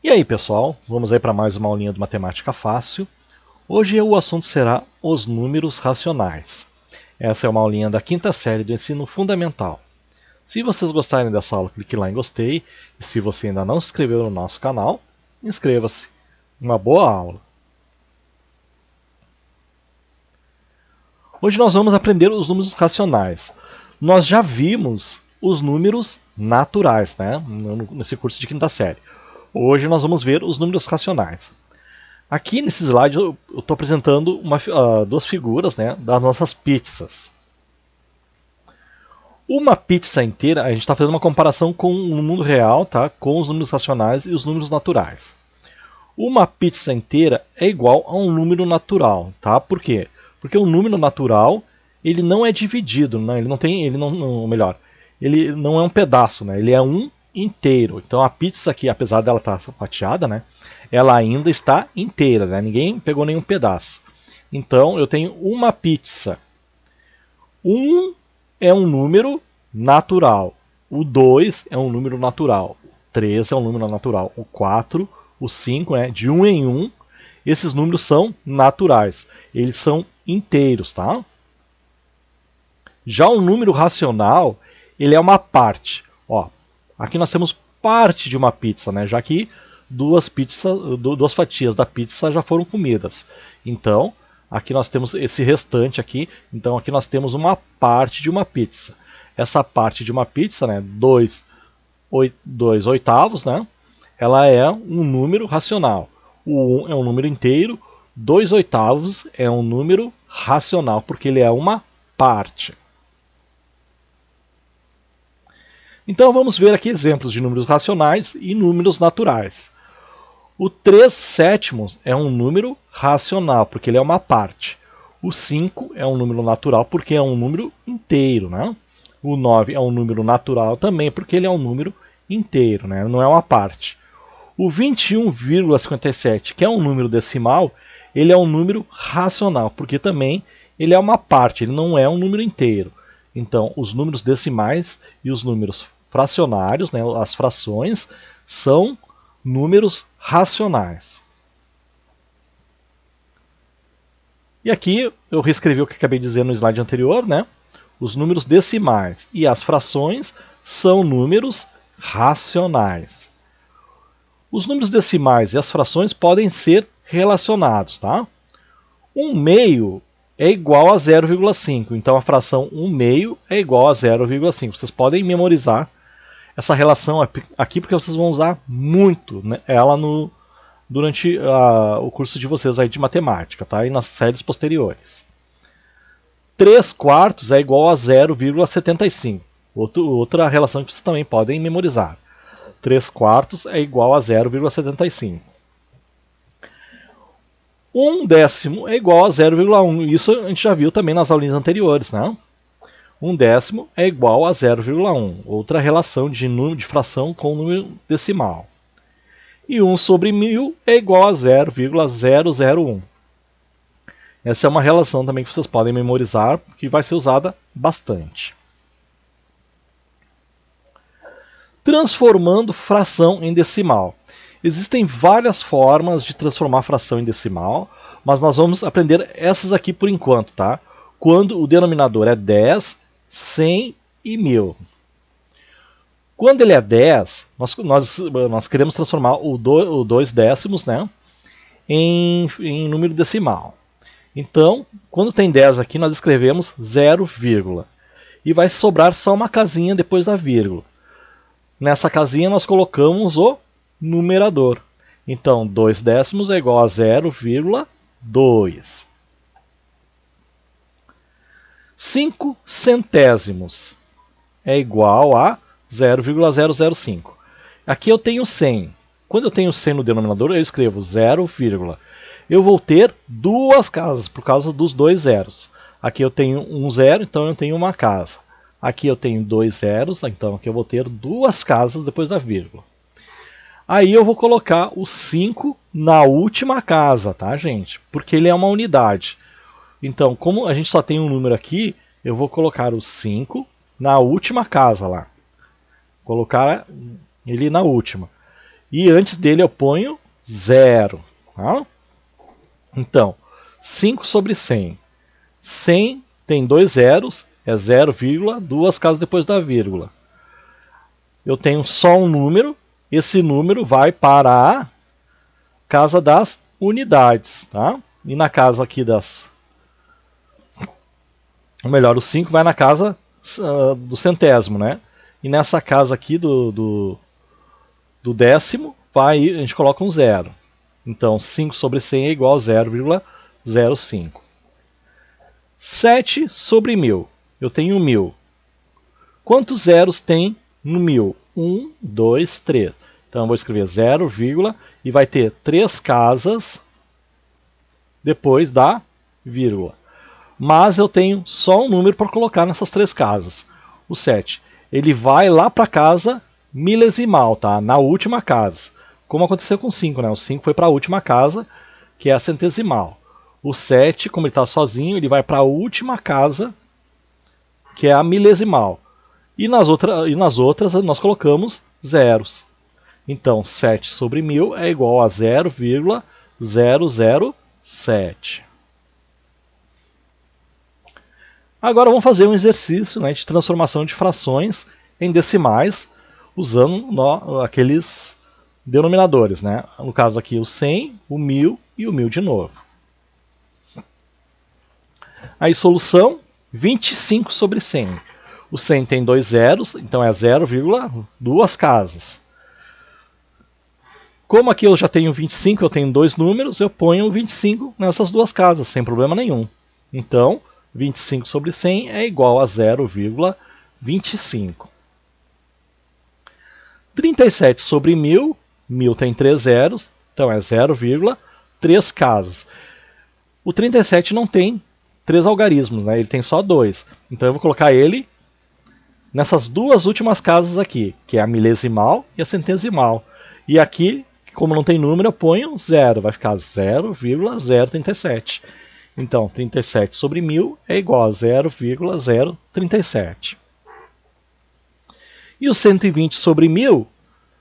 E aí pessoal, vamos aí para mais uma aulinha de matemática fácil. Hoje o assunto será os números racionais. Essa é uma aulinha da quinta série do ensino fundamental. Se vocês gostarem dessa aula, clique lá em gostei. E se você ainda não se inscreveu no nosso canal, inscreva-se. Uma boa aula! Hoje nós vamos aprender os números racionais. Nós já vimos os números naturais, né, nesse curso de quinta série. Hoje nós vamos ver os números racionais. Aqui nesse slide eu estou apresentando duas figuras, né, das nossas pizzas. Uma pizza inteira, a gente está fazendo uma comparação com o mundo real, tá, com os números racionais e os números naturais. Uma pizza inteira é igual a um número natural, tá? Por quê? Porque o número natural ele não é dividido, né? Ele não é um pedaço, né? Ele é um inteiro. Então a pizza aqui, apesar dela estar fatiada, né, ela ainda está inteira, né? Ninguém pegou nenhum pedaço. Então eu tenho uma pizza. 1 é um número natural. O 2 é um número natural. O 3 é um número natural. O 4, o 5, né, de 1 em 1, esses números são naturais. Eles são inteiros, tá? Já o número racional, ele é uma parte. Ó, aqui nós temos parte de uma pizza, né? Já que duas fatias da pizza já foram comidas. Então, aqui nós temos esse restante aqui. Então, aqui nós temos uma parte de uma pizza. Essa parte de uma pizza, né? 2 oitavos, né? Ela é um número racional. O 1 é um número inteiro. 2 oitavos é um número racional, porque ele é uma parte. Então vamos ver aqui exemplos de números racionais e números naturais. O 3 sétimos é um número racional, porque ele é uma parte. O 5 é um número natural, porque é um número inteiro, né? O 9 é um número natural também, porque ele é um número inteiro, né? Não é uma parte. O 21,57, que é um número decimal, ele é um número racional, porque também ele é uma parte, ele não é um número inteiro. Então, os números decimais e os números fracionários, né, as frações, são números racionais. E aqui eu reescrevi o que acabei de dizer no slide anterior, né? Os números decimais e as frações são números racionais. Os números decimais e as frações podem ser relacionados, tá? 1/2 é igual a 0,5, então a fração 1/2 é igual a 0,5. Vocês podem memorizar essa relação aqui, porque vocês vão usar muito, né, ela durante o curso de vocês aí de matemática, tá? E nas séries posteriores. 3/4 é igual a 0,75. Outra relação que vocês também podem memorizar. 3/4 é igual a 0,75. 1/10 é igual a 0,1. Isso a gente já viu também nas aulinhas anteriores, né? 1/10 é igual a 0,1. Outra relação de fração com número decimal. E 1/1000 é igual a 0,001. Essa é uma relação também que vocês podem memorizar, que vai ser usada bastante. Transformando fração em decimal. Existem várias formas de transformar fração em decimal, mas nós vamos aprender essas aqui por enquanto, tá? Quando o denominador é 10, 100 e 1000. Quando ele é 10, nós queremos transformar o 2 décimos, né, em número decimal. Então, quando tem 10 aqui, nós escrevemos 0, e vai sobrar só uma casinha depois da vírgula. Nessa casinha nós colocamos o numerador. Então, 2 décimos é igual a 0,2. 5 centésimos é igual a 0,005. Aqui eu tenho 100. Quando eu tenho 100 no denominador, eu escrevo 0, eu vou ter duas casas, por causa dos dois zeros. Aqui eu tenho um zero, então eu tenho uma casa. Aqui eu tenho dois zeros, então aqui eu vou ter duas casas depois da vírgula. Aí eu vou colocar o 5 na última casa, tá, gente? Porque ele é uma unidade. Então, como a gente só tem um número aqui, eu vou colocar o 5 na última casa lá. Colocar ele na última. E antes dele eu ponho 0. Tá? Então, 5 sobre 100. 100 tem 2 zeros, é 0, duas casas depois da vírgula. Eu tenho só um número, esse número vai para a casa das unidades. Tá? E na casa aqui das... Ou melhor, o 5 vai na casa do centésimo, né? E nessa casa aqui do décimo, a gente coloca um 0. Então, 5 sobre 100 é igual a 0,05. 7 sobre 1000. Eu tenho 1000. Quantos zeros tem no 1000? 1, 2, 3. Então, eu vou escrever 0, e vai ter 3 casas depois da vírgula. Mas eu tenho só um número para colocar nessas 3 casas. O 7. Ele vai lá para a casa milesimal, tá? Na última casa. Como aconteceu com o 5, né? O 5 foi para a última casa, que é a centesimal. O 7, como ele está sozinho, ele vai para a última casa, que é a milesimal. E nas outras nós colocamos zeros. Então, 7 sobre 1000 é igual a 0,007. Agora vamos fazer um exercício, né, de transformação de frações em decimais, usando aqueles denominadores. Né? No caso aqui, o 100, o 1000 e o 1000 de novo. Aí, solução, 25 sobre 100. O 100 tem 2 zeros, então é 0,2 casas. Como aqui eu já tenho 25, eu tenho 2 números, eu ponho 25 nessas 2 casas, sem problema nenhum. Então, 25 sobre 100 é igual a 0,25. 37 sobre 1000, 1000 tem 3 zeros, então é 0,3 casas. O 37 não tem 3 algarismos, né? Ele tem só 2. Então eu vou colocar ele nessas duas últimas casas aqui, que é a milesimal e a centesimal. E aqui, como não tem número, eu ponho 0, vai ficar 0,037. Então, 37 sobre 1000 é igual a 0,037. E o 120 sobre 1000,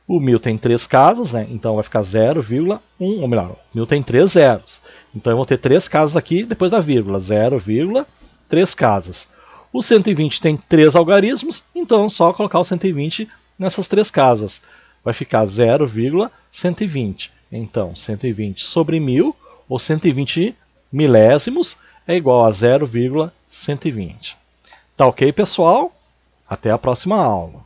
o 1000 tem 3 casas, né? Então vai ficar 0,1, ou melhor, o 1000 tem 3 zeros. Então eu vou ter 3 casas aqui depois da vírgula, 0,3 casas. O 120 tem 3 algarismos, então é só colocar o 120 nessas 3 casas. Vai ficar 0,120. Então, 120 sobre 1000, ou 120 milésimos, é igual a 0,120. Tá ok, pessoal? Até a próxima aula.